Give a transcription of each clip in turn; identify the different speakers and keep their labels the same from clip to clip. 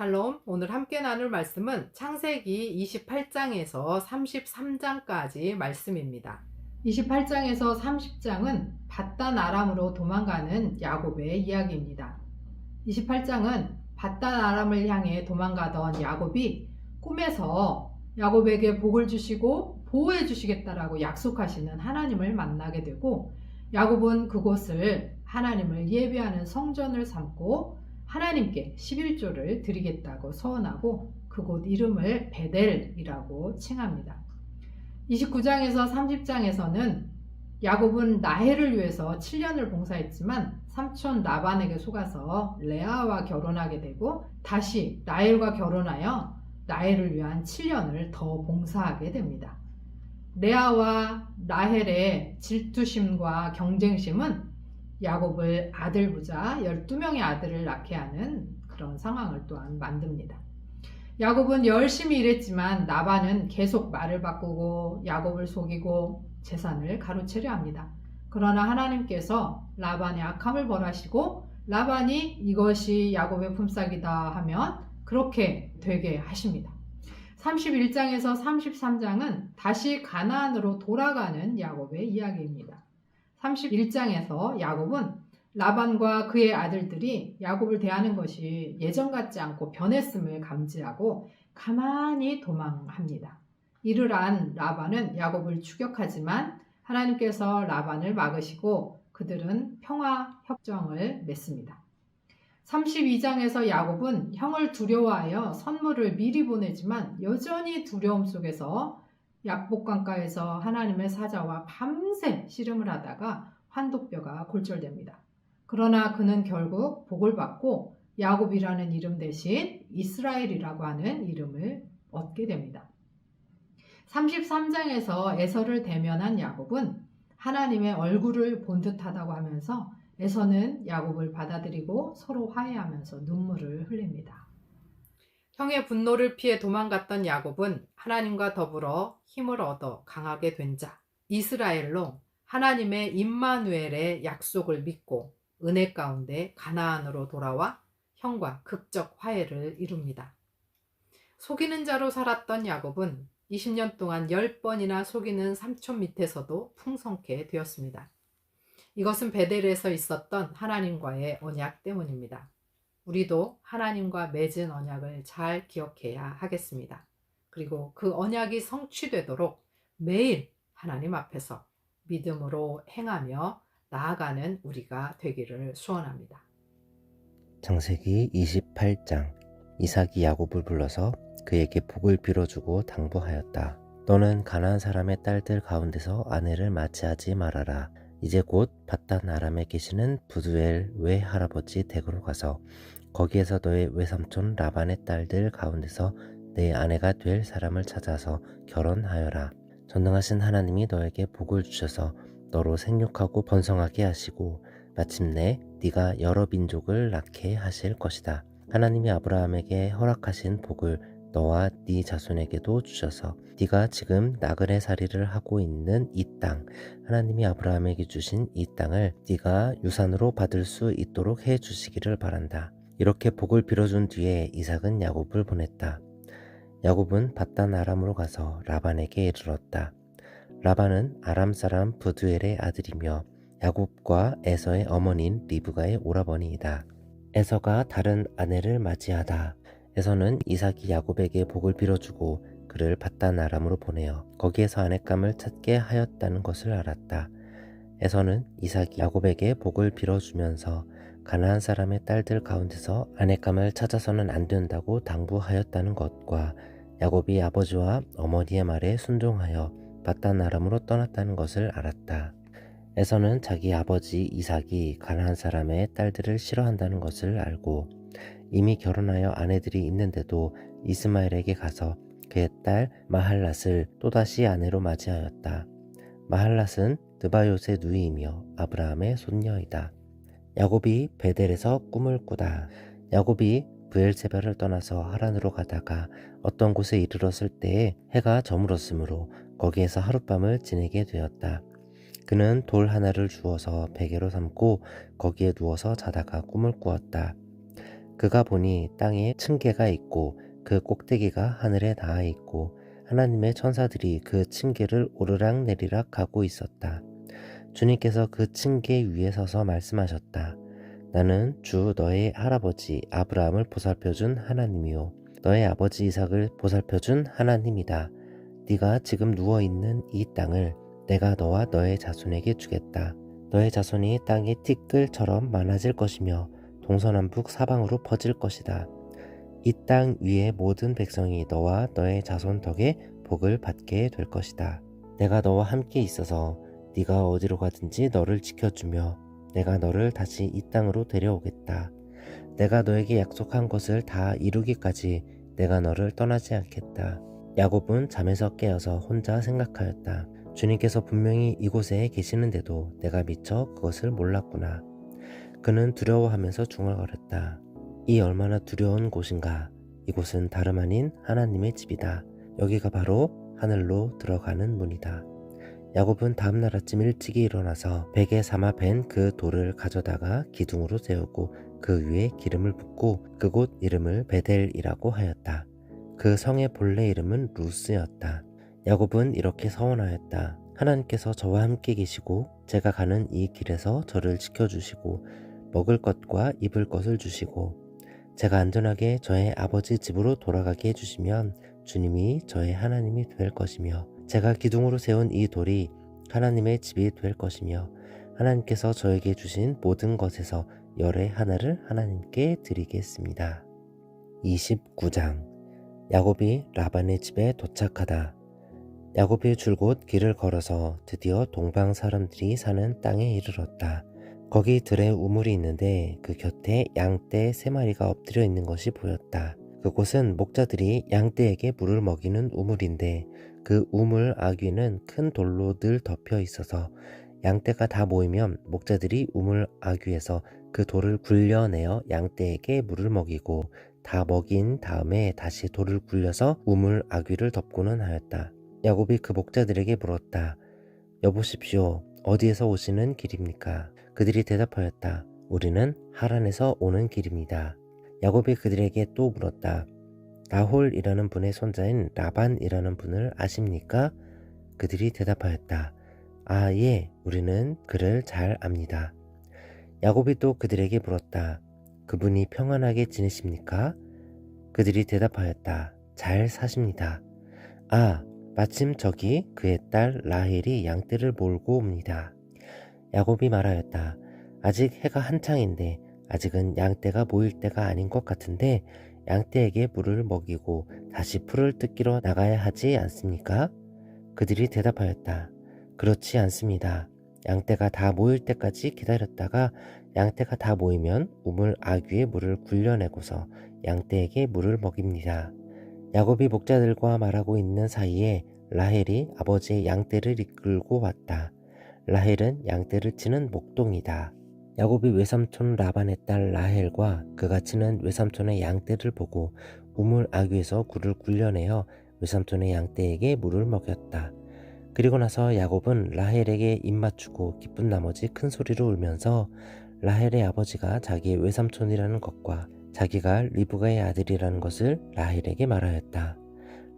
Speaker 1: 샬롬, 오늘 함께 나눌 말씀은 창세기 28장에서 33장까지 말씀입니다. 28장에서 30장은 밧단 아람으로 도망가는 야곱의 이야기입니다. 28장은 밧단 아람을 향해 도망가던 야곱이 꿈에서 야곱에게 복을 주시고 보호해 주시겠다라고 약속하시는 하나님을 만나게 되고, 야곱은 그곳을 하나님을 예배하는 성전을 삼고 하나님께 11조를 드리겠다고 서원하고 그곳 이름을 베델이라고 칭합니다. 29장에서 30장에서는 야곱은 라헬을 위해서 7년을 봉사했지만 삼촌 라반에게 속아서 레아와 결혼하게 되고, 다시 라헬과 결혼하여 라헬을 위한 7년을 더 봉사하게 됩니다. 레아와 라헬의 질투심과 경쟁심은 야곱을 아들 부자 12명의 아들을 낳게 하는 그런 상황을 또한 만듭니다. 야곱은 열심히 일했지만 라반은 계속 말을 바꾸고 야곱을 속이고 재산을 가로채려 합니다. 그러나 하나님께서 라반의 악함을 벌하시고 라반이 이것이 야곱의 품삯이다 하면 그렇게 되게 하십니다. 31장에서 33장은 다시 가나안으로 돌아가는 야곱의 이야기입니다. 31장에서 야곱은 라반과 그의 아들들이 야곱을 대하는 것이 예전 같지 않고 변했음을 감지하고 가만히 도망합니다. 이를 안 라반은 야곱을 추격하지만 하나님께서 라반을 막으시고 그들은 평화 협정을 맺습니다. 32장에서 야곱은 형을 두려워하여 선물을 미리 보내지만 여전히 두려움 속에서 약복강가에서 하나님의 사자와 밤새 씨름을 하다가 환도뼈가 골절됩니다. 그러나 그는 결국 복을 받고 야곱이라는 이름 대신 이스라엘이라고 하는 이름을 얻게 됩니다. 33장에서 에서를 대면한 야곱은 하나님의 얼굴을 본 듯하다고 하면서 에서는 야곱을 받아들이고 서로 화해하면서 눈물을 흘립니다. 형의 분노를 피해 도망갔던 야곱은 하나님과 더불어 힘을 얻어 강하게 된 자, 이스라엘로 하나님의 임마누엘의 약속을 믿고 은혜 가운데 가나안으로 돌아와 형과 극적 화해를 이룹니다. 속이는 자로 살았던 야곱은 20년 동안 10번이나 속이는 삼촌 밑에서도 풍성케 되었습니다. 이것은 베델에서 있었던 하나님과의 언약 때문입니다. 우리도 하나님과 맺은 언약을 잘 기억해야 하겠습니다. 그리고 그 언약이 성취되도록 매일 하나님 앞에서 믿음으로 행하며 나아가는 우리가 되기를 소원합니다.
Speaker 2: 창세기 28장. 이삭이 야곱을 불러서 그에게 복을 빌어주고 당부하였다. 너는 가나안 사람의 딸들 가운데서 아내를 맞이하지 말아라. 이제 곧 밧단 아람에 계시는 부두엘 외할아버지 댁으로 가서 거기에서 너의 외삼촌 라반의 딸들 가운데서 내 아내가 될 사람을 찾아서 결혼하여라. 전능하신 하나님이 너에게 복을 주셔서 너로 생육하고 번성하게 하시고 마침내 네가 여러 민족을 낳게 하실 것이다. 하나님이 아브라함에게 허락하신 복을 너와 네 자손에게도 주셔서 네가 지금 나그네살이를 하고 있는 이 땅, 하나님이 아브라함에게 주신 이 땅을 네가 유산으로 받을 수 있도록 해 주시기를 바란다. 이렇게 복을 빌어준 뒤에 이삭은 야곱을 보냈다. 야곱은 밧단 아람으로 가서 라반에게 이르렀다. 라반은 아람 사람 부두엘의 아들이며 야곱과 에서의 어머니인 리브가의 오라버니이다. 에서가 다른 아내를 맞이하다. 에서는 이삭이 야곱에게 복을 빌어주고 그를 밧단 아람으로 보내어 거기에서 아내감을 찾게 하였다는 것을 알았다. 에서는 이삭이 야곱에게 복을 빌어주면서 가나안 사람의 딸들 가운데서 아내감을 찾아서는 안 된다고 당부하였다는 것과 야곱이 아버지와 어머니의 말에 순종하여 밧단 아람으로 떠났다는 것을 알았다. 에서는 자기 아버지 이삭이 가나안 사람의 딸들을 싫어한다는 것을 알고 이미 결혼하여 아내들이 있는데도 이스마엘에게 가서 그의 딸 마할랏을 또다시 아내로 맞이하였다. 마할랏은 느바요의 누이이며 아브라함의 손녀이다. 야곱이 베델에서 꿈을 꾸다. 야곱이 브엘세바를 떠나서 하란으로 가다가 어떤 곳에 이르렀을 때에 해가 저물었으므로 거기에서 하룻밤을 지내게 되었다. 그는 돌 하나를 주워서 베개로 삼고 거기에 누워서 자다가 꿈을 꾸었다. 그가 보니 땅에 층계가 있고 그 꼭대기가 하늘에 닿아 있고 하나님의 천사들이 그 층계를 오르락내리락 하고 있었다. 주님께서 그 층계 위에 서서 말씀하셨다. 나는 주 너의 할아버지 아브라함을 보살펴준 하나님이요 너의 아버지 이삭을 보살펴준 하나님이다. 네가 지금 누워있는 이 땅을 내가 너와 너의 자손에게 주겠다. 너의 자손이 땅의 티끌처럼 많아질 것이며 동서남북 사방으로 퍼질 것이다. 이 땅 위의 모든 백성이 너와 너의 자손 덕에 복을 받게 될 것이다. 내가 너와 함께 있어서 네가 어디로 가든지 너를 지켜주며 내가 너를 다시 이 땅으로 데려오겠다. 내가 너에게 약속한 것을 다 이루기까지 내가 너를 떠나지 않겠다. 야곱은 잠에서 깨어서 혼자 생각하였다. 주님께서 분명히 이곳에 계시는데도 내가 미처 그것을 몰랐구나. 그는 두려워하면서 중얼거렸다. 이 얼마나 두려운 곳인가. 이곳은 다름 아닌 하나님의 집이다. 여기가 바로 하늘로 들어가는 문이다. 야곱은 다음날 아침 일찍이 일어나서 베개 삼아 벤 그 돌을 가져다가 기둥으로 세우고 그 위에 기름을 붓고 그곳 이름을 베델이라고 하였다. 그 성의 본래 이름은 루스였다. 야곱은 이렇게 서원하였다. 하나님께서 저와 함께 계시고 제가 가는 이 길에서 저를 지켜주시고 먹을 것과 입을 것을 주시고 제가 안전하게 저의 아버지 집으로 돌아가게 해주시면 주님이 저의 하나님이 될 것이며 제가 기둥으로 세운 이 돌이 하나님의 집이 될 것이며 하나님께서 저에게 주신 모든 것에서 열의 하나를 하나님께 드리겠습니다. 29장 야곱이 라반의 집에 도착하다. 야곱이 줄곧 길을 걸어서 드디어 동방 사람들이 사는 땅에 이르렀다. 거기 들에 우물이 있는데 그 곁에 양떼 3마리가 엎드려 있는 것이 보였다. 그곳은 목자들이 양떼에게 물을 먹이는 우물인데 그 우물 아귀는 큰 돌로 늘 덮여 있어서 양떼가 다 모이면 목자들이 우물 아귀에서 그 돌을 굴려내어 양떼에게 물을 먹이고 다 먹인 다음에 다시 돌을 굴려서 우물 아귀를 덮고는 하였다. 야곱이 그 목자들에게 물었다. 여보십시오. 어디에서 오시는 길입니까? 그들이 대답하였다. 우리는 하란에서 오는 길입니다. 야곱이 그들에게 또 물었다. 나홀이라는 분의 손자인 라반이라는 분을 아십니까? 그들이 대답하였다. 아, 예, 우리는 그를 잘 압니다. 야곱이 또 그들에게 물었다. 그분이 평안하게 지내십니까? 그들이 대답하였다. 잘 사십니다. 아, 마침 저기 그의 딸 라헬이 양떼를 몰고 옵니다. 야곱이 말하였다. 아직 해가 한창인데 아직은 양떼가 모일 때가 아닌 것 같은데 양떼에게 물을 먹이고 다시 풀을 뜯기러 나가야 하지 않습니까? 그들이 대답하였다. 그렇지 않습니다. 양떼가 다 모일 때까지 기다렸다가 양떼가 다 모이면 우물 아귀에 물을 굴려내고서 양떼에게 물을 먹입니다. 야곱이 목자들과 말하고 있는 사이에 라헬이 아버지의 양떼를 이끌고 왔다. 라헬은 양떼를 치는 목동이다. 야곱이 외삼촌 라반의 딸 라헬과 그가 치는 외삼촌의 양떼를 보고 우물 아귀에서 굴을 굴려내어 외삼촌의 양떼에게 물을 먹였다. 그리고 나서 야곱은 라헬에게 입맞추고 기쁜 나머지 큰 소리로 울면서 라헬의 아버지가 자기의 외삼촌이라는 것과 자기가 리브가의 아들이라는 것을 라헬에게 말하였다.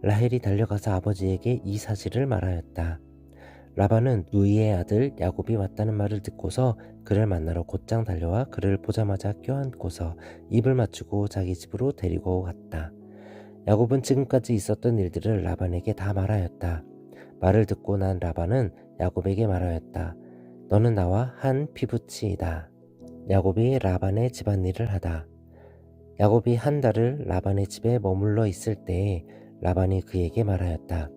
Speaker 2: 라헬이 달려가서 아버지에게 이 사실을 말하였다. 라반은 누이의 아들 야곱이 왔다는 말을 듣고서 그를 만나러 곧장 달려와 그를 보자마자 껴안고서 입을 맞추고 자기 집으로 데리고 갔다. 야곱은 지금까지 있었던 일들을 라반에게 다 말하였다. 말을 듣고 난 라반은 야곱에게 말하였다. 너는 나와 한 피부치이다. 야곱이 라반의 집안일을 하다. 야곱이 한 달을 라반의 집에 머물러 있을 때에 라반이 그에게 말하였다.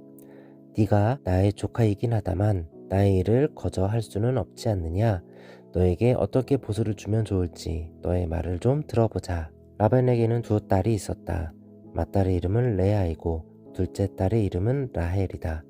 Speaker 2: 네가 나의 조카이긴 하다만 나의 일을 거저 할 수는 없지 않느냐. 너에게 어떻게 보수를 주면 좋을지 너의 말을 좀 들어보자. 라반에게는 2딸이 있었다. 맏딸의 이름은 레아이고 둘째 딸의 이름은 라헬이다.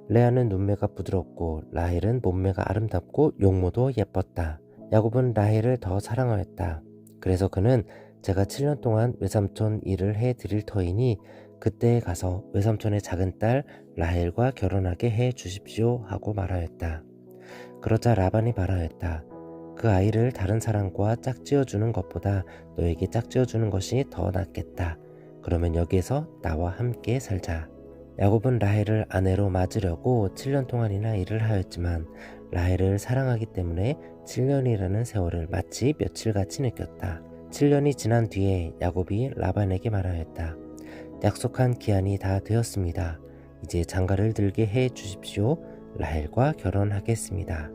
Speaker 2: 레아는 눈매가 부드럽고 라헬은 몸매가 아름답고 용모도 예뻤다. 야곱은 라헬을 더 사랑하였다. 그래서 그는 제가 7년 동안 외삼촌 일을 해드릴 터이니 그때에 가서 외삼촌의 작은 딸 라헬과 결혼하게 해 주십시오 하고 말하였다. 그러자 라반이 말하였다. 그 아이를 다른 사람과 짝지어주는 것보다 너에게 짝지어주는 것이 더 낫겠다. 그러면 여기에서 나와 함께 살자. 야곱은 라헬을 아내로 맞으려고 7년 동안이나 일을 하였지만 라헬을 사랑하기 때문에 7년이라는 세월을 마치 며칠같이 느꼈다. 7년이 지난 뒤에 야곱이 라반에게 말하였다. 약속한 기한이 다 되었습니다. 이제 장가를 들게 해 주십시오. 라헬과 결혼하겠습니다.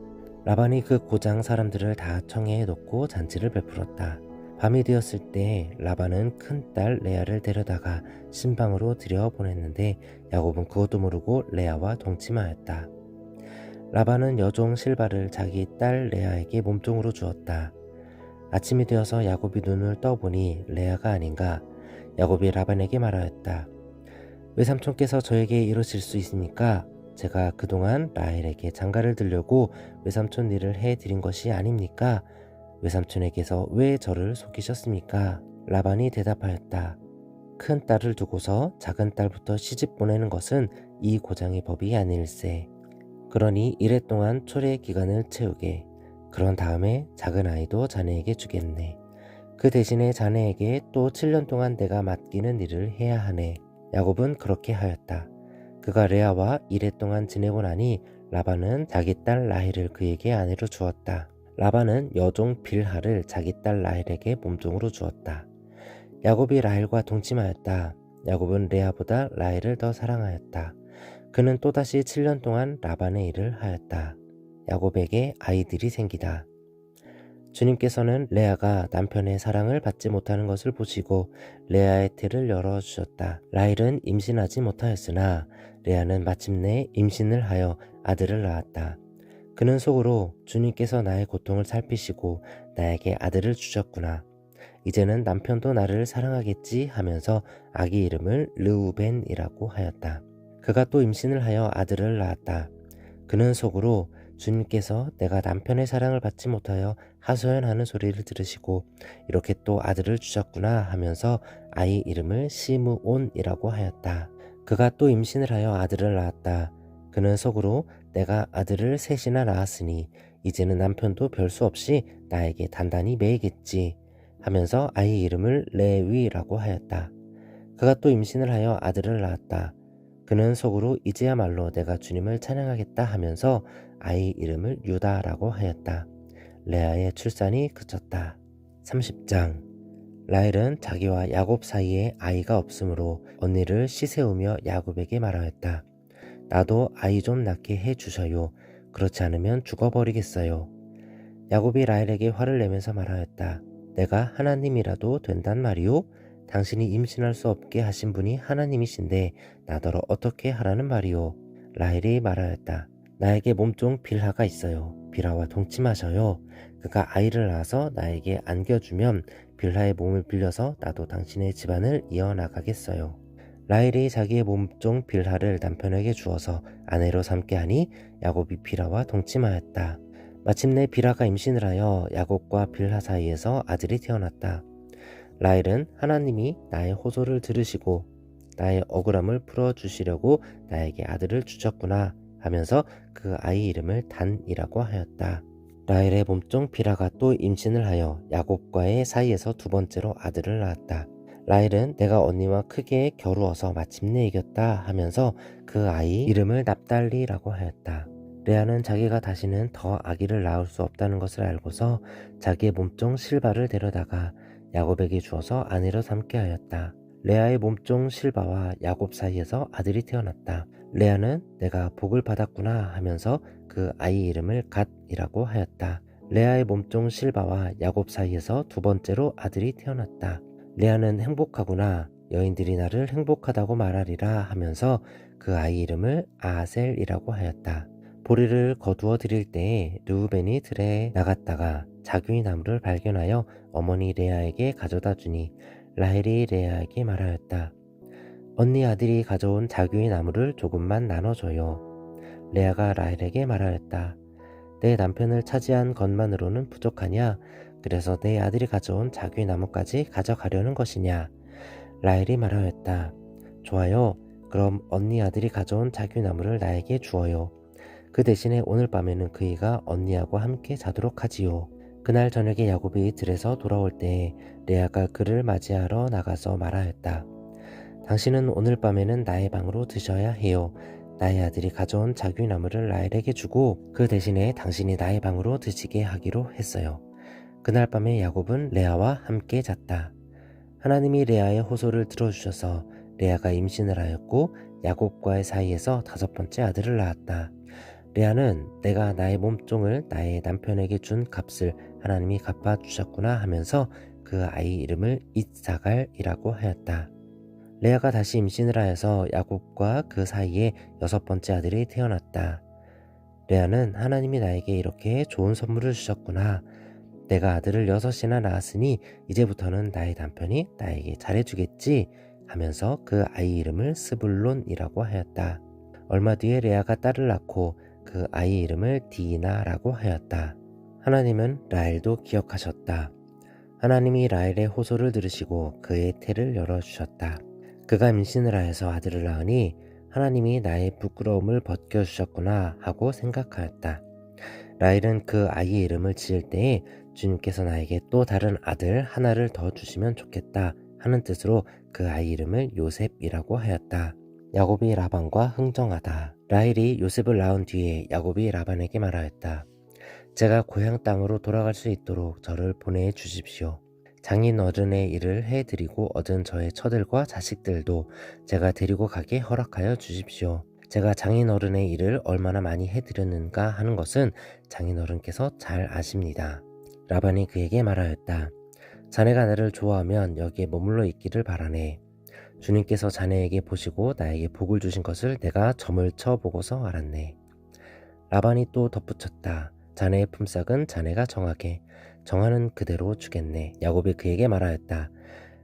Speaker 2: 라반이 그 고장 사람들을 다 청해에 놓고 잔치를 베풀었다. 밤이 되었을 때 라반은 큰딸 레아를 데려다가 신방으로 들여보냈는데 야곱은 그것도 모르고 레아와 동침하였다. 라반은 여종 실바를 자기 딸 레아에게 몸종으로 주었다. 아침이 되어서 야곱이 눈을 떠보니 레아가 아닌가. 야곱이 라반에게 말하였다. 외삼촌께서 저에게 이러실 수 있습니까? 제가 그동안 라헬에게 장가를 들려고 외삼촌 일을 해드린 것이 아닙니까? 외삼촌에게서 왜 저를 속이셨습니까? 라반이 대답하였다. 큰 딸을 두고서 작은 딸부터 시집 보내는 것은 이 고장의 법이 아닐세. 그러니 이래 동안 초래 기간을 채우게. 그런 다음에 작은 아이도 자네에게 주겠네. 그 대신에 자네에게 또 7년 동안 내가 맡기는 일을 해야 하네. 야곱은 그렇게 하였다. 그가 레아와 이래 동안 지내고 나니 라반은 자기 딸 라헬을 그에게 아내로 주었다. 라반은 여종 빌하를 자기 딸 라헬에게 몸종으로 주었다. 야곱이 라헬과 동침하였다. 야곱은 레아보다 라헬을 더 사랑하였다. 그는 또다시 7년 동안 라반의 일을 하였다. 야곱에게 아이들이 생기다. 주님께서는 레아가 남편의 사랑을 받지 못하는 것을 보시고 레아의 태를 열어주셨다. 라헬은 임신하지 못하였으나 레아는 마침내 임신을 하여 아들을 낳았다. 그는 속으로 주님께서 나의 고통을 살피시고 나에게 아들을 주셨구나. 이제는 남편도 나를 사랑하겠지 하면서 아기 이름을 르우벤이라고 하였다. 그가 또 임신을 하여 아들을 낳았다. 그는 속으로 주님께서 내가 남편의 사랑을 받지 못하여 하소연하는 소리를 들으시고 이렇게 또 아들을 주셨구나 하면서 아이 이름을 시므온이라고 하였다. 그가 또 임신을 하여 아들을 낳았다. 그는 속으로 내가 아들을 셋이나 낳았으니 이제는 남편도 별수 없이 나에게 단단히 매이겠지 하면서 아이 이름을 레위라고 하였다. 그가 또 임신을 하여 아들을 낳았다. 그는 속으로 이제야말로 내가 주님을 찬양하겠다 하면서 아이 이름을 유다라고 하였다. 레아의 출산이 그쳤다. 30장. 라헬은 자기와 야곱 사이에 아이가 없으므로 언니를 시세우며 야곱에게 말하였다. 나도 아이 좀 낳게 해 주셔요. 그렇지 않으면 죽어버리겠어요. 야곱이 라헬에게 화를 내면서 말하였다. 내가 하나님이라도 된단 말이오? 당신이 임신할 수 없게 하신 분이 하나님이신데 나더러 어떻게 하라는 말이오? 라헬이 말하였다. 나에게 몸종 빌하가 있어요. 빌하와 동침하셔요. 그가 아이를 낳아서 나에게 안겨주면 빌하의 몸을 빌려서 나도 당신의 집안을 이어나가겠어요. 라헬이 자기의 몸종 빌하를 남편에게 주어서 아내로 삼게 하니 야곱이 빌하와 동침하였다. 마침내 빌하가 임신을 하여 야곱과 빌하 사이에서 아들이 태어났다. 라헬은 하나님이 나의 호소를 들으시고 나의 억울함을 풀어주시려고 나에게 아들을 주셨구나 하면서 그 아이 이름을 단이라고 하였다. 라헬의 몸종 빌하가 또 임신을 하여 야곱과의 사이에서 두 번째로 아들을 낳았다. 라헬은 내가 언니와 크게 겨루어서 마침내 이겼다 하면서 그 아이 이름을 납달리라고 하였다. 레아는 자기가 다시는 더 아기를 낳을 수 없다는 것을 알고서 자기의 몸종 실바를 데려다가 야곱에게 주어서 아내로 삼게 하였다. 레아의 몸종 실바와 야곱 사이에서 아들이 태어났다. 레아는 내가 복을 받았구나 하면서 그 아이 이름을 갓이라고 하였다. 레아의 몸종 실바와 야곱 사이에서 두 번째로 아들이 태어났다. 레아는 행복하구나. 여인들이 나를 행복하다고 말하리라 하면서 그 아이 이름을 아셀이라고 하였다. 보리를 거두어 드릴 때에 르우벤이 들에 나갔다가 자귀 나무를 발견하여 어머니 레아에게 가져다 주니 라헬이 레아에게 말하였다. 언니 아들이 가져온 자귀 나무를 조금만 나눠줘요. 레아가 라헬에게 말하였다. 내 남편을 차지한 것만으로는 부족하냐? 그래서 내 아들이 가져온 자귀 나무까지 가져가려는 것이냐? 라헬이 말하였다. 좋아요. 그럼 언니 아들이 가져온 자귀 나무를 나에게 주어요. 그 대신에 오늘 밤에는 그이가 언니하고 함께 자도록 하지요. 그날 저녁에 야곱이 들에서 돌아올 때 레아가 그를 맞이하러 나가서 말하였다. 당신은 오늘 밤에는 나의 방으로 드셔야 해요. 나의 아들이 가져온 자귀나무를 라헬에게 주고 그 대신에 당신이 나의 방으로 드시게 하기로 했어요. 그날 밤에 야곱은 레아와 함께 잤다. 하나님이 레아의 호소를 들어주셔서 레아가 임신을 하였고 야곱과의 사이에서 5번째 아들을 낳았다. 레아는 내가 나의 몸종을 나의 남편에게 준 값을 하나님이 갚아주셨구나 하면서 그 아이 이름을 이사갈이라고 하였다. 레아가 다시 임신을 하여서 야곱과 그 사이에 6번째 아들이 태어났다. 레아는 하나님이 나에게 이렇게 좋은 선물을 주셨구나. 내가 아들을 6이나 낳았으니 이제부터는 나의 남편이 나에게 잘해주겠지 하면서 그 아이 이름을 스불론이라고 하였다. 얼마 뒤에 레아가 딸을 낳고 그 아이 이름을 디나라고 하였다. 하나님은 라헬도 기억하셨다. 하나님이 라헬의 호소를 들으시고 그의 태를 열어주셨다. 그가 임신을 하여서 아들을 낳으니 하나님이 나의 부끄러움을 벗겨주셨구나 하고 생각하였다. 라헬은 그 아이의 이름을 지을 때에 주님께서 나에게 또 다른 아들 하나를 더 주시면 좋겠다 하는 뜻으로 그 아이 이름을 요셉이라고 하였다. 야곱이 라반과 흥정하다. 라헬이 요셉을 낳은 뒤에 야곱이 라반에게 말하였다. 제가 고향 땅으로 돌아갈 수 있도록 저를 보내주십시오. 장인 어른의 일을 해드리고 얻은 저의 처들과 자식들도 제가 데리고 가게 허락하여 주십시오. 제가 장인 어른의 일을 얼마나 많이 해드렸는가 하는 것은 장인 어른께서 잘 아십니다. 라반이 그에게 말하였다. 자네가 나를 좋아하면 여기에 머물러 있기를 바라네. 주님께서 자네에게 보시고 나에게 복을 주신 것을 내가 점을 쳐보고서 알았네. 라반이 또 덧붙였다. 자네의 품삯은 자네가 정하게, 정하는 그대로 주겠네. 야곱이 그에게 말하였다.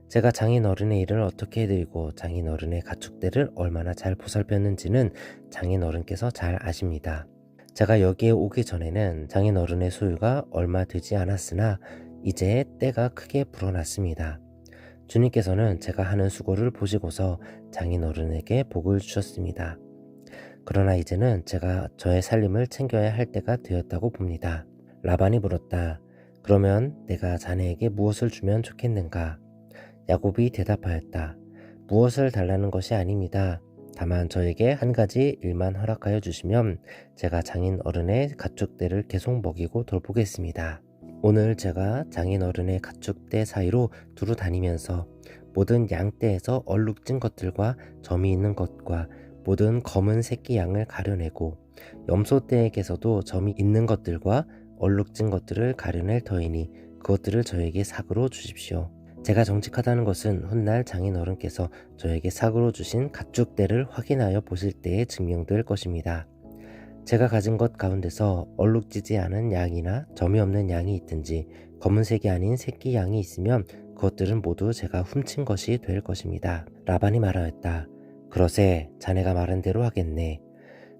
Speaker 2: 제가 장인 어른의 일을 어떻게 해드리고 장인 어른의 가축대를 얼마나 잘 보살폈는지는 장인 어른께서 잘 아십니다. 제가 여기에 오기 전에는 장인 어른의 소유가 얼마 되지 않았으나 이제 때가 크게 불어났습니다. 주님께서는 제가 하는 수고를 보시고서 장인 어른에게 복을 주셨습니다. 그러나 이제는 제가 저의 살림을 챙겨야 할 때가 되었다고 봅니다. 라반이 물었다. 그러면 내가 자네에게 무엇을 주면 좋겠는가? 야곱이 대답하였다. 무엇을 달라는 것이 아닙니다. 다만 저에게 한 가지 일만 허락하여 주시면 제가 장인 어른의 가축대를 계속 먹이고 돌보겠습니다. 오늘 제가 장인 어른의 가축대 사이로 두루 다니면서 모든 양떼에서 얼룩진 것들과 점이 있는 것과 모든 검은 새끼 양을 가려내고 염소떼에게서도 점이 있는 것들과 얼룩진 것들을 가려낼 터이니 그것들을 저에게 삭으로 주십시오. 제가 정직하다는 것은 훗날 장인 어른께서 저에게 삭으로 주신 가축대를 확인하여 보실 때에 증명될 것입니다. 제가 가진 것 가운데서 얼룩지지 않은 양이나 점이 없는 양이 있든지 검은색이 아닌 새끼 양이 있으면 그것들은 모두 제가 훔친 것이 될 것입니다. 라반이 말하였다. 그러세 자네가 말한 대로 하겠네.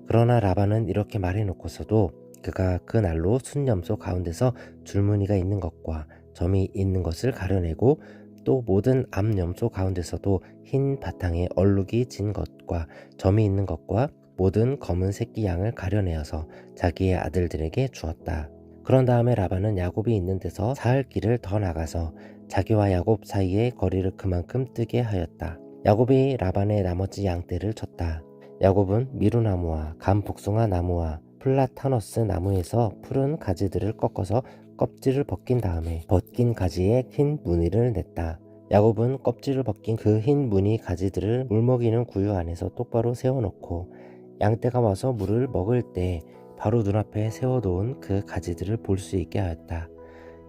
Speaker 2: 그러나 라반은 이렇게 말해놓고서도 그가 그 날로 순염소 가운데서 줄무늬가 있는 것과 점이 있는 것을 가려내고 또 모든 암염소 가운데서도 흰 바탕에 얼룩이 진 것과 점이 있는 것과 모든 검은 새끼 양을 가려내어서 자기의 아들들에게 주었다. 그런 다음에 라반은 야곱이 있는 데서 사흘 길을 더 나가서 자기와 야곱 사이의 거리를 그만큼 뜨게 하였다. 야곱이 라반의 나머지 양떼를 쳤다. 야곱은 미루나무와 감복숭아 나무와 플라타너스 나무에서 푸른 가지들을 꺾어서 껍질을 벗긴 다음에 벗긴 가지에 흰 무늬를 냈다. 야곱은 껍질을 벗긴 그 흰 무늬 가지들을 물먹이는 구유 안에서 똑바로 세워놓고 양떼가 와서 물을 먹을 때 바로 눈앞에 세워놓은 그 가지들을 볼 수 있게 하였다.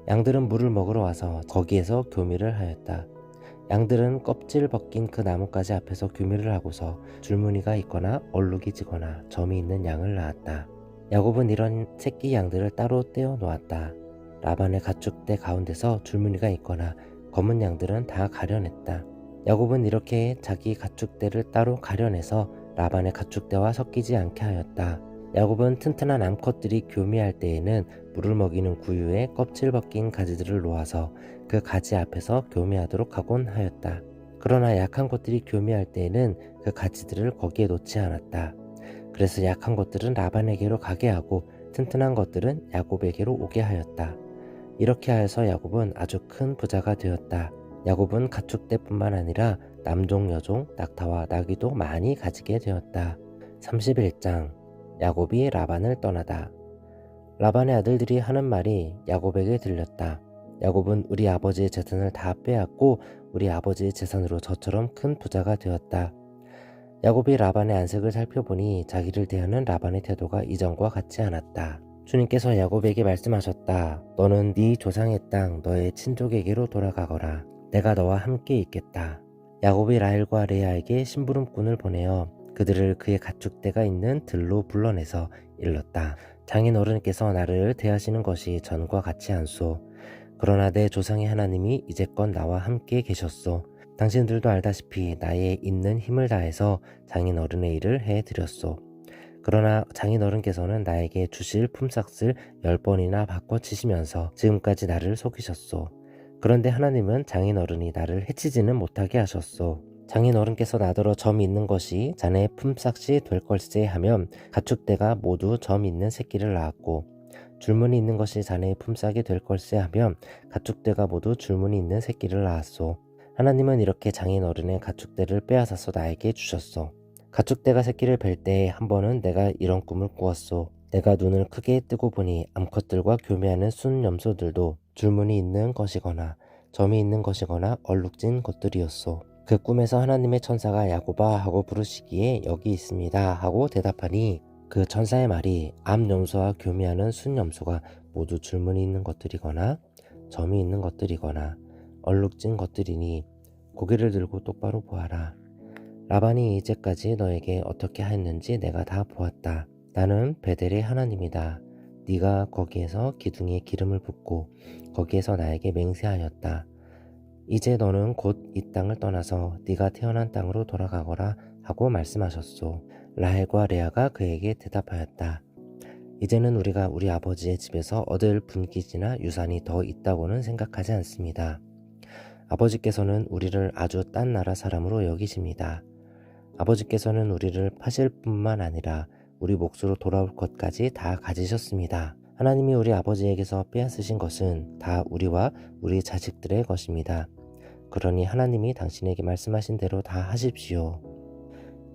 Speaker 2: 양들은 물을 먹으러 와서 거기에서 교미를 하였다. 양들은 껍질 벗긴 그 나뭇가지 앞에서 교미를 하고서 줄무늬가 있거나 얼룩이 지거나 점이 있는 양을 낳았다. 야곱은 이런 새끼 양들을 따로 떼어 놓았다. 라반의 가축대 가운데서 줄무늬가 있거나 검은 양들은 다 가려냈다. 야곱은 이렇게 자기 가축대를 따로 가려내서 라반의 가축대와 섞이지 않게 하였다. 야곱은 튼튼한 암컷들이 교미할 때에는 물을 먹이는 구유에 껍질 벗긴 가지들을 놓아서 그 가지 앞에서 교미하도록 하곤 하였다. 그러나 약한 것들이 교미할 때에는 그 가지들을 거기에 놓지 않았다. 그래서 약한 것들은 라반에게로 가게 하고 튼튼한 것들은 야곱에게로 오게 하였다. 이렇게 하여서 야곱은 아주 큰 부자가 되었다. 야곱은 가축대뿐만 아니라 남종, 여종, 낙타와 나귀도 많이 가지게 되었다. 31장 야곱이 라반을 떠나다. 라반의 아들들이 하는 말이 야곱에게 들렸다. 야곱은 우리 아버지의 재산을 다 빼앗고 우리 아버지의 재산으로 저처럼 큰 부자가 되었다. 야곱이 라반의 안색을 살펴보니 자기를 대하는 라반의 태도가 이전과 같지 않았다. 주님께서 야곱에게 말씀하셨다. 너는 네 조상의 땅 너의 친족에게로 돌아가거라. 내가 너와 함께 있겠다. 야곱이 라헬과 레아에게 심부름꾼을 보내어 그들을 그의 가축대가 있는 들로 불러내서 일렀다. 장인 어른께서 나를 대하시는 것이 전과 같지 않소. 그러나 내 조상의 하나님이 이제껏 나와 함께 계셨소. 당신들도 알다시피 나의 있는 힘을 다해서 장인 어른의 일을 해드렸소. 그러나 장인 어른께서는 나에게 주실 품삯을 10번이나 바꿔치시면서 지금까지 나를 속이셨소. 그런데 하나님은 장인 어른이 나를 해치지는 못하게 하셨소. 장인 어른께서 나더러 점 있는 것이 자네의 품삯이 될 걸세 하면 가축대가 모두 점 있는 새끼를 낳았고, 줄무늬 있는 것이 자네의 품삯이 될 걸세 하면 가축대가 모두 줄무늬 있는 새끼를 낳았소. 하나님은 이렇게 장인 어른의 가축대를 빼앗아서 나에게 주셨소. 가축대가 새끼를 뵐 때 한 번은 내가 이런 꿈을 꾸었소. 내가 눈을 크게 뜨고 보니 암컷들과 교미하는 순염소들도 줄무늬 있는 것이거나 점이 있는 것이거나 얼룩진 것들이었소. 그 꿈에서 하나님의 천사가 야곱아 하고 부르시기에 여기 있습니다 하고 대답하니 그 천사의 말이 암염소와 교미하는 순염소가 모두 줄무늬 있는 것들이거나 점이 있는 것들이거나 얼룩진 것들이니 고개를 들고 똑바로 보아라. 라반이 이제까지 너에게 어떻게 하였는지 내가 다 보았다. 나는 베델의 하나님이다. 네가 거기에서 기둥에 기름을 붓고 거기에서 나에게 맹세하였다. 이제 너는 곧 이 땅을 떠나서 네가 태어난 땅으로 돌아가거라 하고 말씀하셨소. 라헬과 레아가 그에게 대답하였다. 이제는 우리가 우리 아버지의 집에서 얻을 분깃이나 유산이 더 있다고는 생각하지 않습니다. 아버지께서는 우리를 아주 딴 나라 사람으로 여기십니다. 아버지께서는 우리를 파실 뿐만 아니라 우리 몫으로 돌아올 것까지 다 가지셨습니다. 하나님이 우리 아버지에게서 빼앗으신 것은 다 우리와 우리 자식들의 것입니다. 그러니 하나님이 당신에게 말씀하신 대로 다 하십시오.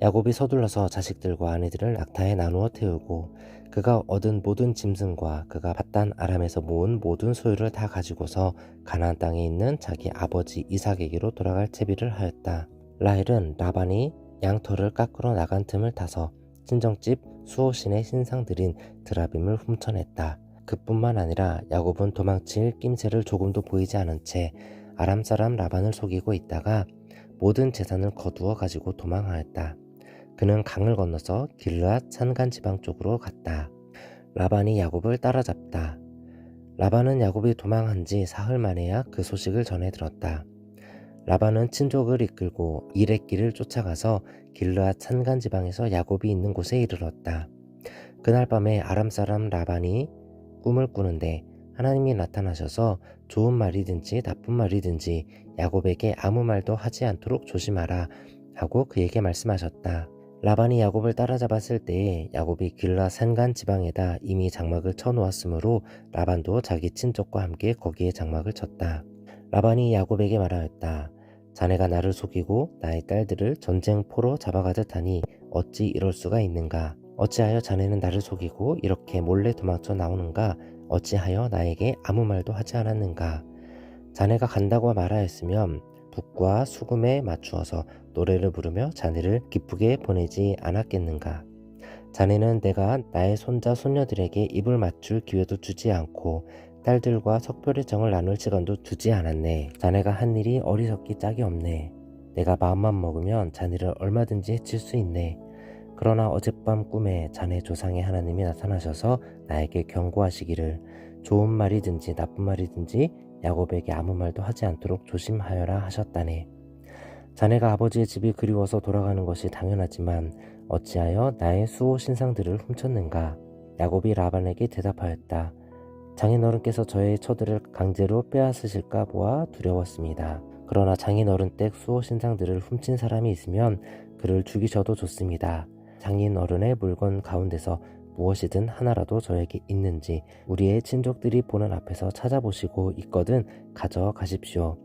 Speaker 2: 야곱이 서둘러서 자식들과 아내들을 낙타에 나누어 태우고 그가 얻은 모든 짐승과 그가 밧단 아람에서 모은 모든 소유를 다 가지고서 가나안 땅에 있는 자기 아버지 이삭에게로 돌아갈 채비를 하였다. 라헬은 라반이 양털을 깎으러 나간 틈을 타서 친정집 수호신의 신상들인 드라빔을 훔쳐냈다. 그뿐만 아니라 야곱은 도망칠 낌새를 조금도 보이지 않은 채 아람 사람 라반을 속이고 있다가 모든 재산을 거두어 가지고 도망하였다. 그는 강을 건너서 길르앗 산간 지방 쪽으로 갔다. 라반이 야곱을 따라잡다. 라반은 야곱이 도망한 지 사흘 만에야 그 소식을 전해 들었다. 라반은 친족을 이끌고 일의 길을 쫓아가서 길르앗 산간 지방에서 야곱이 있는 곳에 이르렀다. 그날 밤에 아람 사람 라반이 꿈을 꾸는데 하나님이 나타나셔서 좋은 말이든지 나쁜 말이든지 야곱에게 아무 말도 하지 않도록 조심하라 하고 그에게 말씀하셨다. 라반이 야곱을 따라잡았을 때에 야곱이 길르앗 산간 지방에다 이미 장막을 쳐놓았으므로 라반도 자기 친족과 함께 거기에 장막을 쳤다. 라반이 야곱에게 말하였다. 자네가 나를 속이고 나의 딸들을 전쟁포로 잡아가듯 하니 어찌 이럴 수가 있는가? 어찌하여 자네는 나를 속이고 이렇게 몰래 도망쳐 나오는가? 어찌하여 나에게 아무 말도 하지 않았는가? 자네가 간다고 말하였으면 북과 수금에 맞추어서 노래를 부르며 자네를 기쁘게 보내지 않았겠는가? 자네는 내가 나의 손자 손녀들에게 입을 맞출 기회도 주지 않고 딸들과 석별의 정을 나눌 시간도 두지 않았네. 자네가 한 일이 어리석기 짝이 없네. 내가 마음만 먹으면 자네를 얼마든지 해칠 수 있네. 그러나 어젯밤 꿈에 자네 조상의 하나님이 나타나셔서 나에게 경고하시기를 좋은 말이든지 나쁜 말이든지 야곱에게 아무 말도 하지 않도록 조심하여라 하셨다네. 자네가 아버지의 집이 그리워서 돌아가는 것이 당연하지만 어찌하여 나의 수호 신상들을 훔쳤는가? 야곱이 라반에게 대답하였다. 장인어른께서 저의 처들을 강제로 빼앗으실까 보아 두려웠습니다. 그러나 장인어른 댁 수호 신상들을 훔친 사람이 있으면 그를 죽이셔도 좋습니다. 장인어른의 물건 가운데서 무엇이든 하나라도 저에게 있는지 우리의 친족들이 보는 앞에서 찾아보시고 있거든 가져가십시오.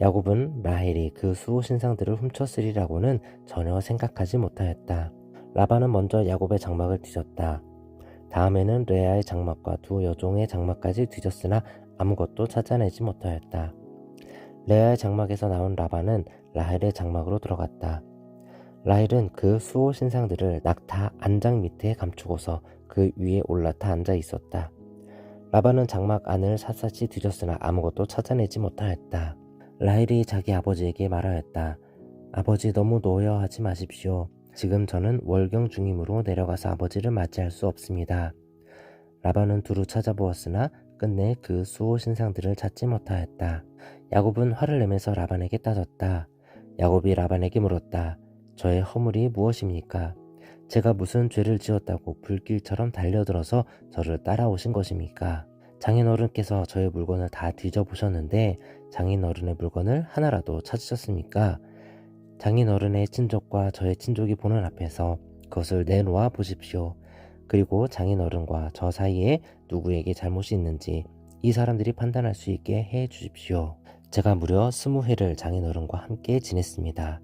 Speaker 2: 야곱은 라헬이 그 수호 신상들을 훔쳤으리라고는 전혀 생각하지 못하였다. 라반은 먼저 야곱의 장막을 뒤졌다. 다음에는 레아의 장막과 두 여종의 장막까지 뒤졌으나 아무것도 찾아내지 못하였다. 레아의 장막에서 나온 라반은 라헬의 장막으로 들어갔다. 라헬은 그 수호 신상들을 낙타 안장 밑에 감추고서 그 위에 올라타 앉아 있었다. 라반은 장막 안을 샅샅이 뒤졌으나 아무것도 찾아내지 못하였다. 라헬이 자기 아버지에게 말하였다. 아버지, 너무 노여하지 마십시오. 지금 저는 월경 중이므로 내려가서 아버지를 맞이할 수 없습니다. 라반은 두루 찾아보았으나 끝내 그 수호 신상들을 찾지 못하였다. 야곱은 화를 내면서 라반에게 따졌다. 야곱이 라반에게 물었다. 저의 허물이 무엇입니까? 제가 무슨 죄를 지었다고 불길처럼 달려들어서 저를 따라오신 것입니까? 장인어른께서 저의 물건을 다 뒤져보셨는데 장인어른의 물건을 하나라도 찾으셨습니까? 장인어른의 친족과 저의 친족이 보는 앞에서 그것을 내놓아 보십시오. 그리고 장인어른과 저 사이에 누구에게 잘못이 있는지 이 사람들이 판단할 수 있게 해 주십시오. 제가 무려 20회를 장인어른과 함께 지냈습니다.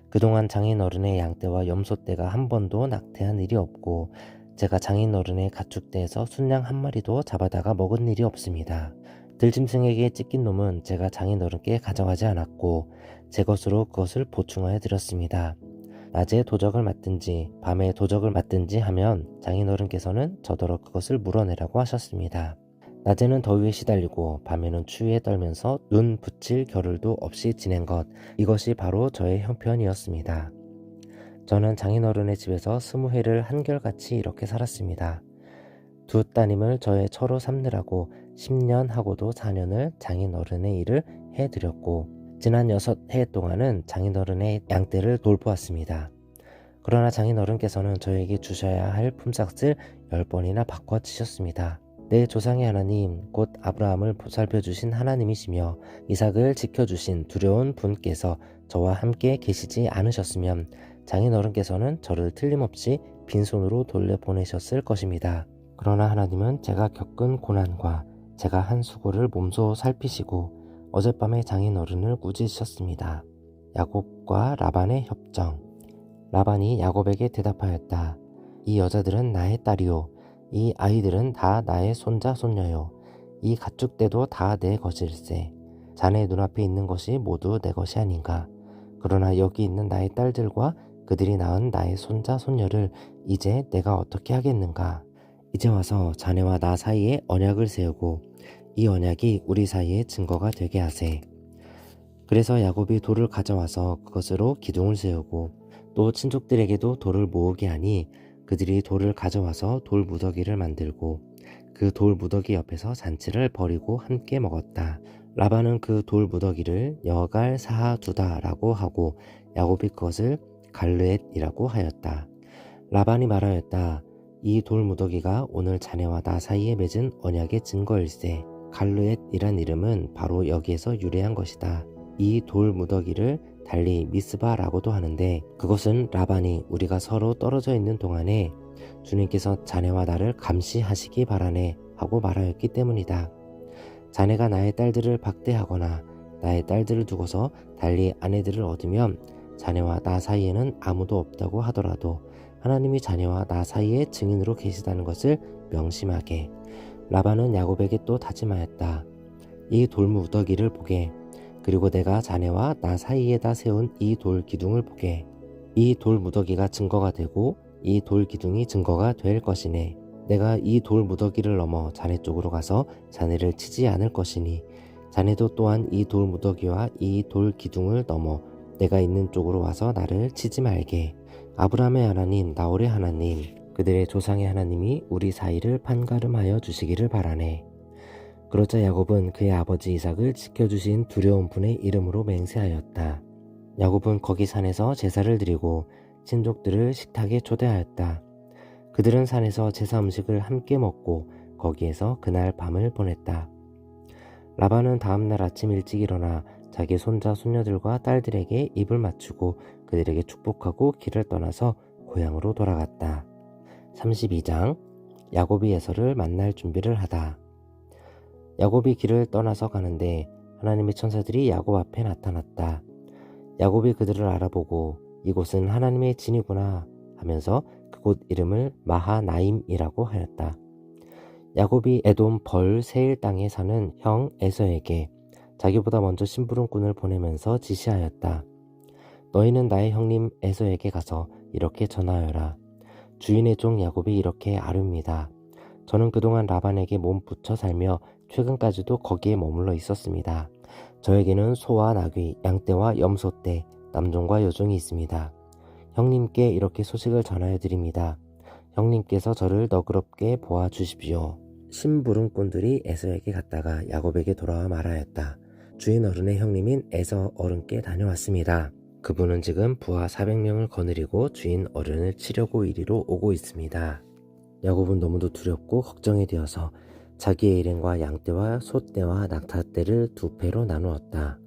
Speaker 2: 그동안 장인어른의 양떼와 염소떼가 한 번도 낙태한 일이 없고 제가 장인어른의 가축대에서 순양 한 마리도 잡아다가 먹은 일이 없습니다. 들짐승에게 찢긴 놈은 제가 장인어른께 가져가지 않았고 제 것으로 그것을 보충하여 드렸습니다. 낮에 도적을 맞든지 밤에 도적을 맞든지 하면 장인어른께서는 저더러 그것을 물어내라고 하셨습니다. 낮에는 더위에 시달리고 밤에는 추위에 떨면서 눈 붙일 겨를도 없이 지낸 것, 이것이 바로 저의 형편이었습니다. 저는 장인어른의 집에서 20회를 한결같이 이렇게 살았습니다. 두 따님을 저의 처로 삼느라고 10년 하고도 4년을 장인어른의 일을 해드렸고 지난 6해 동안은 장인어른의 양떼를 돌보았습니다. 그러나 장인어른께서는 저에게 주셔야 할 품삯을 10번이나 바꿔치셨습니다. 내 조상의 하나님, 곧 아브라함을 보살펴주신 하나님이시며 이삭을 지켜주신 두려운 분께서 저와 함께 계시지 않으셨으면 장인어른께서는 저를 틀림없이 빈손으로 돌려보내셨을 것입니다. 그러나 하나님은 제가 겪은 고난과 제가 한 수고를 몸소 살피시고 어젯밤에 장인어른을 꾸짖으셨습니다. 야곱과 라반의 협정. 라반이 야곱에게 대답하였다. 이 여자들은 나의 딸이요. 이 아이들은 다 나의 손자 손녀요. 이 가축대도 다 내 것일세. 자네 눈앞에 있는 것이 모두 내 것이 아닌가. 그러나 여기 있는 나의 딸들과 그들이 낳은 나의 손자 손녀를 이제 내가 어떻게 하겠는가. 이제 와서 자네와 나 사이에 언약을 세우고 이 언약이 우리 사이에 증거가 되게 하세. 그래서 야곱이 돌을 가져와서 그것으로 기둥을 세우고 또 친족들에게도 돌을 모으게 하니 그들이 돌을 가져와서 돌 무더기를 만들고 그 돌 무더기 옆에서 잔치를 벌이고 함께 먹었다. 라반은 그 돌 무더기를 여갈 사하두다라고 하고 야곱이 그것을 갈르엣이라고 하였다. 라반이 말하였다. 이 돌 무더기가 오늘 자네와 나 사이에 맺은 언약의 증거일세. 갈르엣이란 이름은 바로 여기에서 유래한 것이다. 이 돌 무더기를 달리 미스바라고도 하는데 그것은 라반이 우리가 서로 떨어져 있는 동안에 주님께서 자네와 나를 감시하시기 바라네 하고 말하였기 때문이다. 자네가 나의 딸들을 박대하거나 나의 딸들을 두고서 달리 아내들을 얻으면 자네와 나 사이에는 아무도 없다고 하더라도 하나님이 자네와 나 사이에 증인으로 계시다는 것을 명심하게. 라반은 야곱에게 또 다짐하였다. 이 돌무더기를 보게. 그리고 내가 자네와 나 사이에다 세운 이 돌 기둥을 보게. 이 돌 무더기가 증거가 되고 이 돌 기둥이 증거가 될 것이네. 내가 이 돌 무더기를 넘어 자네 쪽으로 가서 자네를 치지 않을 것이니 자네도 또한 이 돌 무더기와 이 돌 기둥을 넘어 내가 있는 쪽으로 와서 나를 치지 말게. 아브라함의 하나님, 나홀의 하나님, 그들의 조상의 하나님이 우리 사이를 판가름하여 주시기를 바라네. 그러자 야곱은 그의 아버지 이삭을 지켜주신 두려운 분의 이름으로 맹세하였다. 야곱은 거기 산에서 제사를 드리고 친족들을 식탁에 초대하였다. 그들은 산에서 제사 음식을 함께 먹고 거기에서 그날 밤을 보냈다. 라반은 다음날 아침 일찍 일어나 자기 손자 손녀들과 딸들에게 입을 맞추고 그들에게 축복하고 길을 떠나서 고향으로 돌아갔다. 32장. 야곱이 에서를 만날 준비를 하다. 야곱이 길을 떠나서 가는데 하나님의 천사들이 야곱 앞에 나타났다. 야곱이 그들을 알아보고 이곳은 하나님의 진이구나 하면서 그곳 이름을 마하나임이라고 하였다. 야곱이 에돔 벌 세일 땅에 사는 형 에서에게 자기보다 먼저 심부름꾼을 보내면서 지시하였다. 너희는 나의 형님 에서에게 가서 이렇게 전하여라. 주인의 종 야곱이 이렇게 아뢰옵니다. 저는 그동안 라반에게 몸 붙여 살며 최근까지도 거기에 머물러 있었습니다. 저에게는 소와 나귀, 양떼와 염소떼, 남종과 여종이 있습니다. 형님께 이렇게 소식을 전하여 드립니다. 형님께서 저를 너그럽게 보아 주십시오. 심부름꾼들이 에서에게 갔다가 야곱에게 돌아와 말하였다. 주인 어른의 형님인 에서 어른께 다녀왔습니다. 그분은 지금 부하 400명을 거느리고 주인 어른을 치려고 이리로 오고 있습니다. 야곱은 너무도 두렵고 걱정이 되어서 자기의 일행과 양떼와 소떼와 낙타떼를 2패로 나누었다.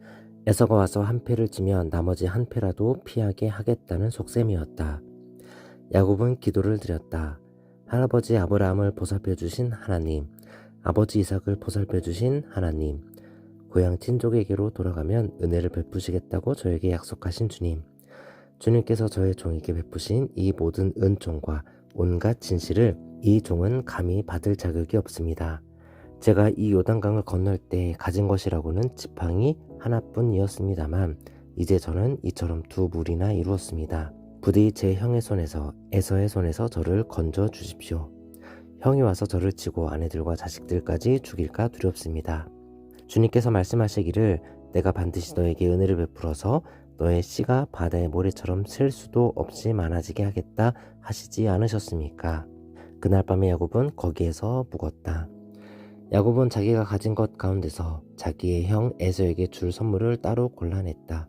Speaker 2: 에서가 와서 한 패를 치면 나머지 한 패라도 피하게 하겠다는 속셈이었다. 야곱은 기도를 드렸다. 할아버지 아브라함을 보살펴 주신 하나님, 아버지 이삭을 보살펴 주신 하나님, 고향 친족에게로 돌아가면 은혜를 베푸시겠다고 저에게 약속하신 주님, 주님께서 저의 종에게 베푸신 이 모든 은총과 온갖 진실을 이 종은 감히 받을 자격이 없습니다. 제가 이 요단강을 건널 때 가진 것이라고는 지팡이 하나뿐이었습니다만 이제 저는 이처럼 2무리나 이루었습니다. 부디 제 형의 손에서 에서의 손에서 저를 건져 주십시오. 형이 와서 저를 치고 아내들과 자식들까지 죽일까 두렵습니다. 주님께서 말씀하시기를 내가 반드시 너에게 은혜를 베풀어서 너의 씨가 바다의 모래처럼 셀 수도 없이 많아지게 하겠다 하시지 않으셨습니까? 그날 밤에 야곱은 거기에서 묵었다. 야곱은 자기가 가진 것 가운데서 자기의 형 에서에게 줄 선물을 따로 골라냈다.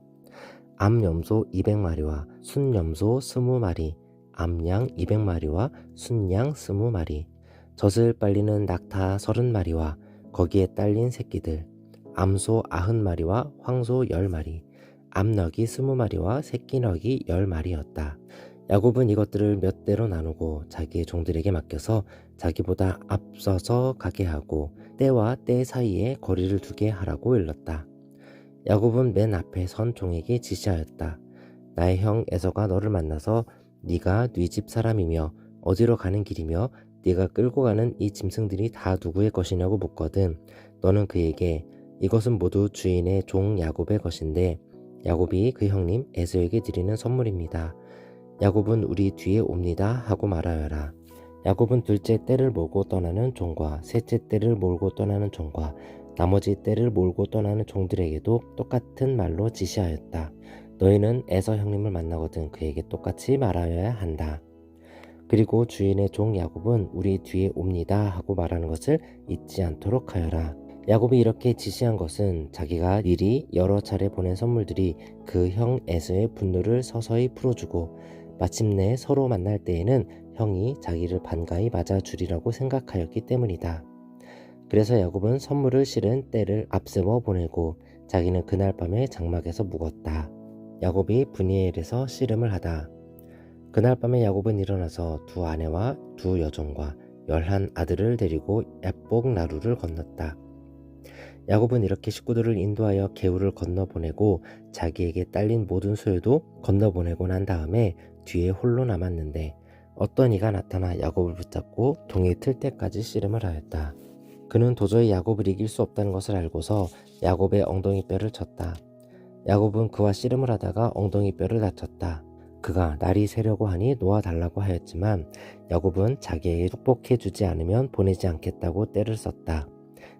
Speaker 2: 암염소 200마리와 순염소 20마리, 암양 200마리와 순양 20마리, 젖을 빨리는 낙타 30마리와 거기에 딸린 새끼들, 암소 90마리와 황소 10마리, 암너기 20마리와 새끼너기 10마리였다. 야곱은 이것들을 몇 대로 나누고 자기의 종들에게 맡겨서 자기보다 앞서서 가게 하고 때와 때 사이에 거리를 두게 하라고 일렀다. 야곱은 맨 앞에 선 종에게 지시하였다. 나의 형 에서가 너를 만나서 네가 네 집 사람이며 어디로 가는 길이며 네가 끌고 가는 이 짐승들이 다 누구의 것이냐고 묻거든. 너는 그에게 이것은 모두 주인의 종 야곱의 것인데 야곱이 그 형님 에서에게 드리는 선물입니다. 야곱은 우리 뒤에 옵니다 하고 말하여라. 야곱은 둘째 떼를 몰고 떠나는 종과 셋째 떼를 몰고 떠나는 종과 나머지 떼를 몰고 떠나는 종들에게도 똑같은 말로 지시하였다. 너희는 에서 형님을 만나거든 그에게 똑같이 말하여야 한다. 그리고 주인의 종 야곱은 우리 뒤에 옵니다 하고 말하는 것을 잊지 않도록 하여라. 야곱이 이렇게 지시한 것은 자기가 미리 여러 차례 보낸 선물들이 그 형 에서의 분노를 서서히 풀어주고 마침내 서로 만날 때에는 형이 자기를 반가이 맞아주리라고 생각하였기 때문이다. 그래서 야곱은 선물을 실은 떼를 앞세워 보내고 자기는 그날 밤에 장막에서 묵었다. 야곱이 브니엘에서 씨름을 하다. 그날 밤에 야곱은 일어나서 2 아내와 2 여종과 11 아들을 데리고 야복 나루를 건넜다. 야곱은 이렇게 식구들을 인도하여 개울을 건너보내고 자기에게 딸린 모든 소유도 건너보내고 난 다음에 뒤에 홀로 남았는데 어떤 이가 나타나 야곱을 붙잡고 동이 틀 때까지 씨름을 하였다. 그는 도저히 야곱을 이길 수 없다는 것을 알고서 야곱의 엉덩이뼈를 쳤다. 야곱은 그와 씨름을 하다가 엉덩이뼈를 다쳤다. 그가 날이 새려고 하니 놓아달라고 하였지만 야곱은 자기에게 축복해 주지 않으면 보내지 않겠다고 떼를 썼다.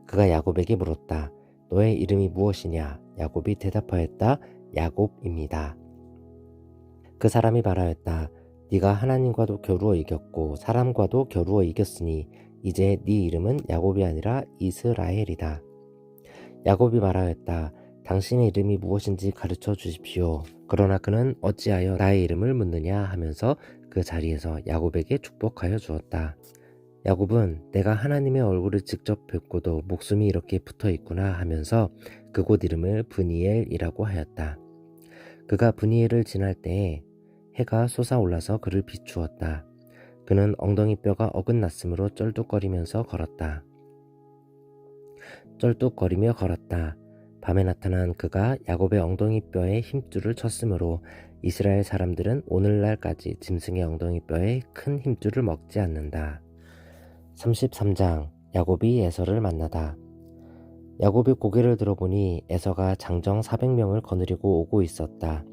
Speaker 2: 그가 야곱에게 물었다. 너의 이름이 무엇이냐? 야곱이 대답하였다. 야곱입니다. 그 사람이 말하였다. 네가 하나님과도 겨루어 이겼고 사람과도 겨루어 이겼으니 이제 네 이름은 야곱이 아니라 이스라엘이다. 야곱이 말하였다. 당신의 이름이 무엇인지 가르쳐 주십시오. 그러나 그는 어찌하여 나의 이름을 묻느냐 하면서 그 자리에서 야곱에게 축복하여 주었다. 야곱은 내가 하나님의 얼굴을 직접 뵙고도 목숨이 이렇게 붙어 있구나 하면서 그곳 이름을 브니엘이라고 하였다. 그가 브니엘을 지날 때에 해가 솟아올라서 그를 비추었다. 그는 엉덩이뼈가 어긋났으므로 쩔뚝거리며 걸었다. 밤에 나타난 그가 야곱의 엉덩이뼈에 힘줄을 쳤으므로 이스라엘 사람들은 오늘날까지 짐승의 엉덩이뼈에 큰 힘줄을 먹지 않는다. 33장 야곱이 에서를 만나다. 야곱이 고개를 들어보니 에서가 장정 400명을 거느리고 오고 있었다.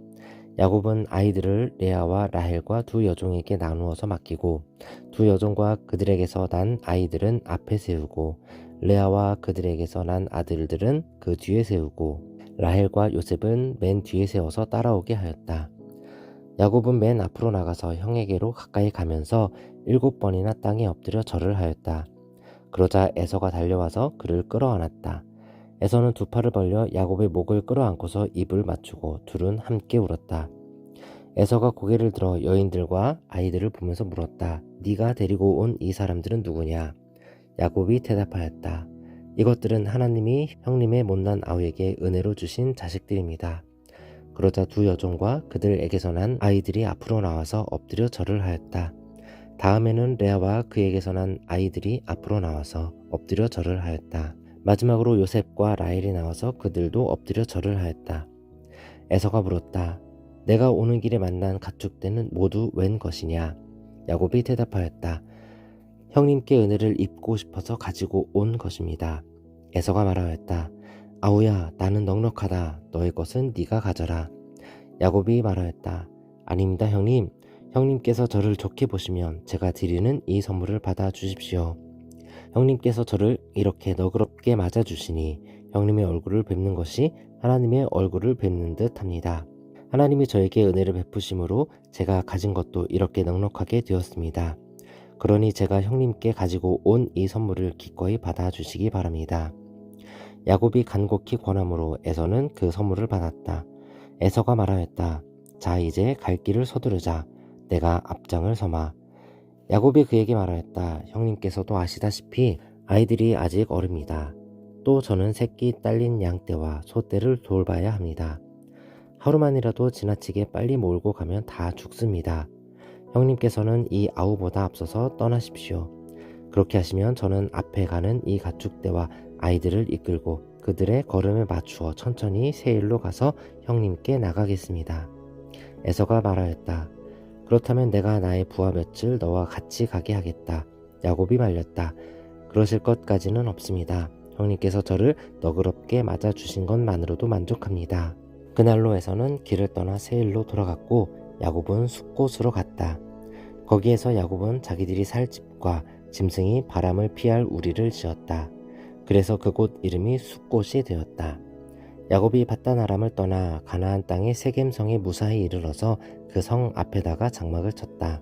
Speaker 2: 야곱은 아이들을 레아와 라헬과 두 여종에게 나누어서 맡기고 두 여종과 그들에게서 난 아이들은 앞에 세우고 레아와 그들에게서 난 아들들은 그 뒤에 세우고 라헬과 요셉은 맨 뒤에 세워서 따라오게 하였다. 야곱은 맨 앞으로 나가서 형에게로 가까이 가면서 7번이나 땅에 엎드려 절을 하였다. 그러자 에서가 달려와서 그를 끌어안았다. 에서는 두 팔을 벌려 야곱의 목을 끌어안고서 입을 맞추고 둘은 함께 울었다. 에서가 고개를 들어 여인들과 아이들을 보면서 물었다. 네가 데리고 온 이 사람들은 누구냐? 야곱이 대답하였다. 이것들은 하나님이 형님의 못난 아우에게 은혜로 주신 자식들입니다. 그러자 두 여종과 그들에게서 난 아이들이 앞으로 나와서 엎드려 절을 하였다. 다음에는 레아와 그에게서 난 아이들이 앞으로 나와서 엎드려 절을 하였다. 마지막으로 요셉과 라헬이 나와서 그들도 엎드려 절을 하였다. 에서가 물었다. 내가 오는 길에 만난 가축대는 모두 웬 것이냐? 야곱이 대답하였다. 형님께 은혜를 입고 싶어서 가지고 온 것입니다. 에서가 말하였다. 아우야, 나는 넉넉하다. 너의 것은 네가 가져라. 야곱이 말하였다. 아닙니다, 형님. 형님께서 저를 좋게 보시면 제가 드리는 이 선물을 받아 주십시오. 형님께서 저를 이렇게 너그럽게 맞아주시니 형님의 얼굴을 뵙는 것이 하나님의 얼굴을 뵙는 듯 합니다. 하나님이 저에게 은혜를 베푸심으로 제가 가진 것도 이렇게 넉넉하게 되었습니다. 그러니 제가 형님께 가지고 온 이 선물을 기꺼이 받아주시기 바랍니다. 야곱이 간곡히 권함으로 에서는 그 선물을 받았다. 에서가 말하였다. 자, 이제 갈 길을 서두르자. 내가 앞장을 서마. 야곱이 그에게 말하였다. 형님께서도 아시다시피 아이들이 아직 어립니다. 또 저는 새끼 딸린 양떼와 소떼를 돌봐야 합니다. 하루만이라도 지나치게 빨리 몰고 가면 다 죽습니다. 형님께서는 이 아우보다 앞서서 떠나십시오. 그렇게 하시면 저는 앞에 가는 이 가축대와 아이들을 이끌고 그들의 걸음에 맞추어 천천히 세일로 가서 형님께 나가겠습니다. 에서가 말하였다. 그렇다면 내가 나의 부하 며칠 너와 같이 가게 하겠다. 야곱이 말렸다. 그러실 것까지는 없습니다. 형님께서 저를 너그럽게 맞아주신 것만으로도 만족합니다. 그날로 에서는 길을 떠나 세일로 돌아갔고 야곱은 숫곳으로 갔다. 거기에서 야곱은 자기들이 살 집과 짐승이 바람을 피할 우리를 지었다. 그래서 그곳 이름이 숫곳이 되었다. 야곱이 밧단 아람을 떠나 가나안 땅의 세겜성에 무사히 이르러서 그 성 앞에다가 장막을 쳤다.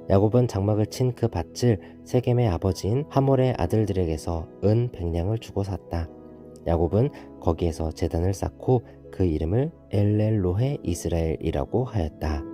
Speaker 2: 야곱은 장막을 친 그 밭을 세겜의 아버지인 하몰의 아들들에게서 은 100냥을 주고 샀다. 야곱은 거기에서 제단을 쌓고 그 이름을 엘렐로헤 이스라엘이라고 하였다.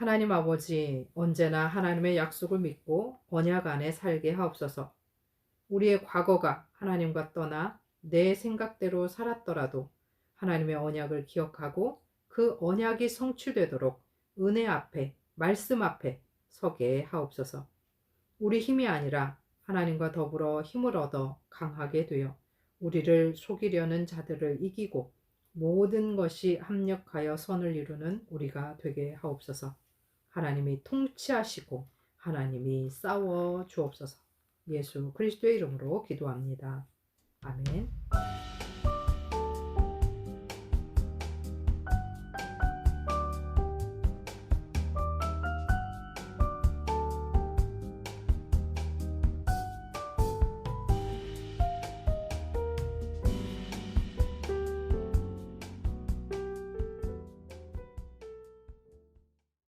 Speaker 1: 하나님 아버지, 언제나 하나님의 약속을 믿고 언약 안에 살게 하옵소서. 우리의 과거가 하나님과 떠나 내 생각대로 살았더라도 하나님의 언약을 기억하고 그 언약이 성취되도록 은혜 앞에, 말씀 앞에 서게 하옵소서. 우리 힘이 아니라 하나님과 더불어 힘을 얻어 강하게 되어 우리를 속이려는 자들을 이기고 모든 것이 합력하여 선을 이루는 우리가 되게 하옵소서. 하나님이 통치하시고 하나님이 싸워 주옵소서. 예수 그리스도의 이름으로 기도합니다. 아멘.